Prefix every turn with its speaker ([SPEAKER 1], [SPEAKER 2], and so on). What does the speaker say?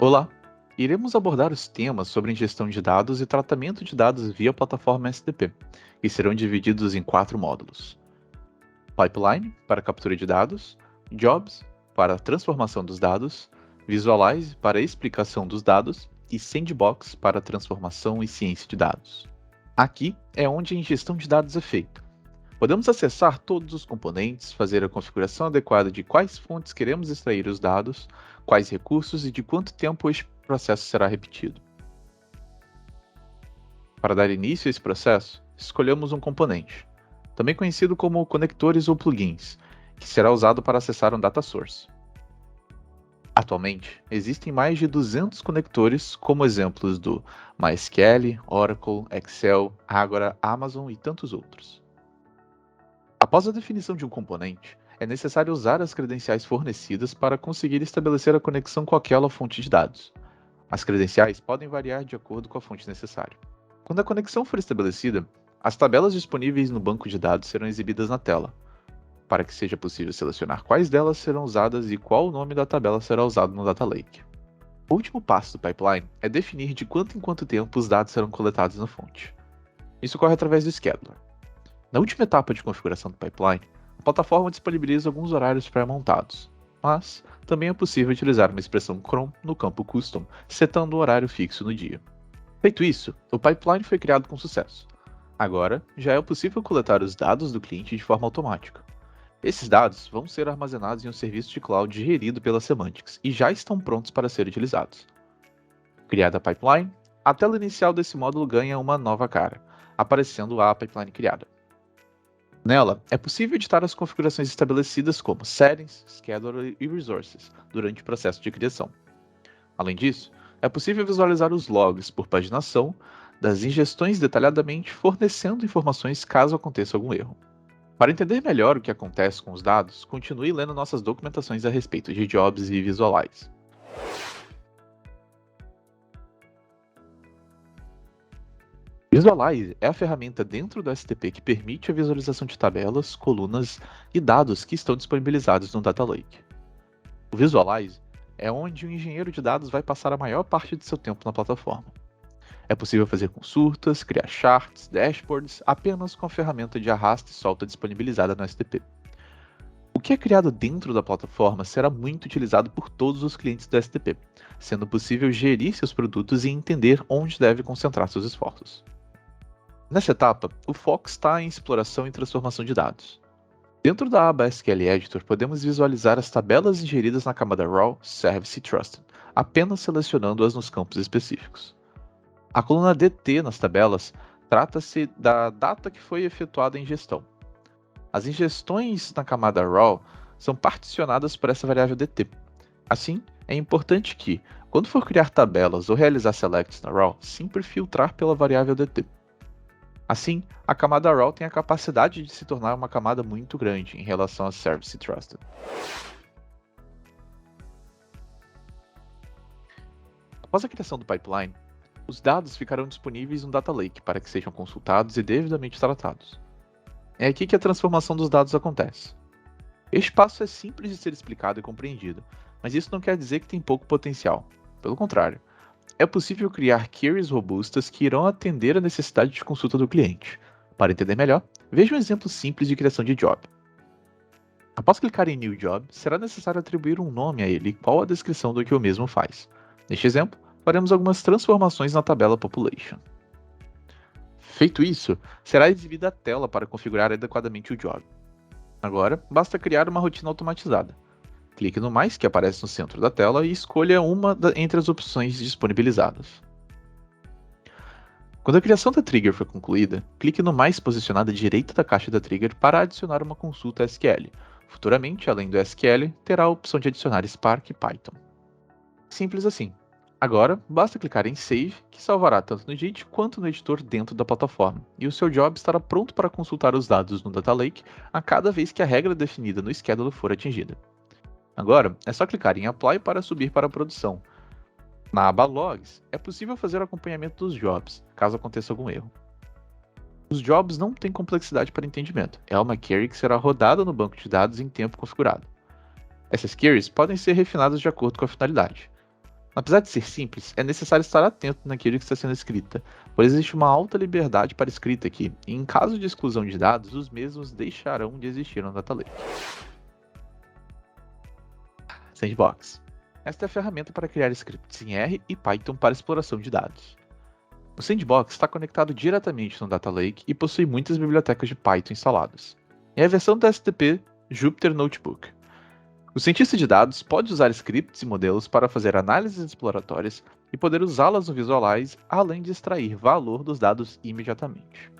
[SPEAKER 1] Olá! Iremos abordar os temas sobre ingestão de dados e tratamento de dados via plataforma SDP, que serão divididos em 4 módulos: Pipeline, para captura de dados; Jobs, para a transformação dos dados; Visualize, para a explicação dos dados; e Sandbox, para a transformação e ciência de dados. Aqui é onde a ingestão de dados é feita. Podemos acessar todos os componentes, fazer a configuração adequada de quais fontes queremos extrair os dados, quais recursos e de quanto tempo este processo será repetido. Para dar início a esse processo, escolhemos um componente, também conhecido como conectores ou plugins, que será usado para acessar um data source. Atualmente, existem mais de 200 conectores, como exemplos do MySQL, Oracle, Excel, Agora, Amazon e tantos outros. Após a definição de um componente, é necessário usar as credenciais fornecidas para conseguir estabelecer a conexão com aquela fonte de dados. As credenciais podem variar de acordo com a fonte necessária. Quando a conexão for estabelecida, as tabelas disponíveis no banco de dados serão exibidas na tela, para que seja possível selecionar quais delas serão usadas e qual o nome da tabela será usado no Data Lake. O último passo do pipeline é definir de quanto em quanto tempo os dados serão coletados na fonte. Isso ocorre através do scheduler. Na última etapa de configuração do pipeline, a plataforma disponibiliza alguns horários pré-montados, mas também é possível utilizar uma expressão cron no campo custom, setando um horário fixo no dia. Feito isso, o pipeline foi criado com sucesso. Agora, já é possível coletar os dados do cliente de forma automática. Esses dados vão ser armazenados em um serviço de cloud gerido pela Semantics e já estão prontos para ser utilizados. Criada a pipeline, a tela inicial desse módulo ganha uma nova cara, aparecendo a pipeline criada. Nela, é possível editar as configurações estabelecidas como Settings, Scheduler e Resources durante o processo de criação. Além disso, é possível visualizar os logs por paginação das ingestões detalhadamente, fornecendo informações caso aconteça algum erro. Para entender melhor o que acontece com os dados, continue lendo nossas documentações a respeito de Jobs e Visualize. Visualize é a ferramenta dentro do SDP que permite a visualização de tabelas, colunas e dados que estão disponibilizados no Data Lake. O Visualize é onde o engenheiro de dados vai passar a maior parte de seu tempo na plataforma. É possível fazer consultas, criar charts, dashboards apenas com a ferramenta de arrasta e solta disponibilizada no SDP. O que é criado dentro da plataforma será muito utilizado por todos os clientes do SDP, sendo possível gerir seus produtos e entender onde deve concentrar seus esforços. Nessa etapa, o foco está em exploração e transformação de dados. Dentro da aba SQL Editor, podemos visualizar as tabelas ingeridas na camada Raw, Service e Trusted, apenas selecionando-as nos campos específicos. A coluna DT nas tabelas trata-se da data que foi efetuada a ingestão. As ingestões na camada Raw são particionadas por essa variável DT. Assim, é importante que, quando for criar tabelas ou realizar selects na Raw, sempre filtrar pela variável DT. Assim, a camada Raw tem a capacidade de se tornar uma camada muito grande em relação a Service e Trusted. Após a criação do pipeline, os dados ficarão disponíveis no Data Lake para que sejam consultados e devidamente tratados. É aqui que a transformação dos dados acontece. Este passo é simples de ser explicado e compreendido, mas isso não quer dizer que tem pouco potencial. Pelo contrário, é possível criar queries robustas que irão atender a necessidade de consulta do cliente. Para entender melhor, veja um exemplo simples de criação de job. Após clicar em New Job, será necessário atribuir um nome a ele igual à descrição do que o mesmo faz. Neste exemplo, faremos algumas transformações na tabela Population. Feito isso, será exibida a tela para configurar adequadamente o job. Agora, basta criar uma rotina automatizada. Clique no mais que aparece no centro da tela e escolha uma entre as opções disponibilizadas. Quando a criação da trigger for concluída, clique no mais posicionado à direita da caixa da trigger para adicionar uma consulta SQL. Futuramente, além do SQL, terá a opção de adicionar Spark e Python. Simples assim. Agora, basta clicar em Save, que salvará tanto no JIT quanto no editor dentro da plataforma, e o seu job estará pronto para consultar os dados no Data Lake a cada vez que a regra definida no Scheduler for atingida. Agora, é só clicar em Apply para subir para a produção. Na aba Logs, é possível fazer o acompanhamento dos jobs, caso aconteça algum erro. Os jobs não têm complexidade para entendimento, é uma query que será rodada no banco de dados em tempo configurado. Essas queries podem ser refinadas de acordo com a finalidade. Apesar de ser simples, é necessário estar atento naquilo que está sendo escrita, pois existe uma alta liberdade para escrita aqui, e em caso de exclusão de dados, os mesmos deixarão de existir no Data Lake. Sandbox. Esta é a ferramenta para criar scripts em R e Python para exploração de dados. O Sandbox está conectado diretamente no Data Lake e possui muitas bibliotecas de Python instaladas. É a versão do STP Jupyter Notebook. O cientista de dados pode usar scripts e modelos para fazer análises exploratórias e poder usá-las no Visualize, além de extrair valor dos dados imediatamente.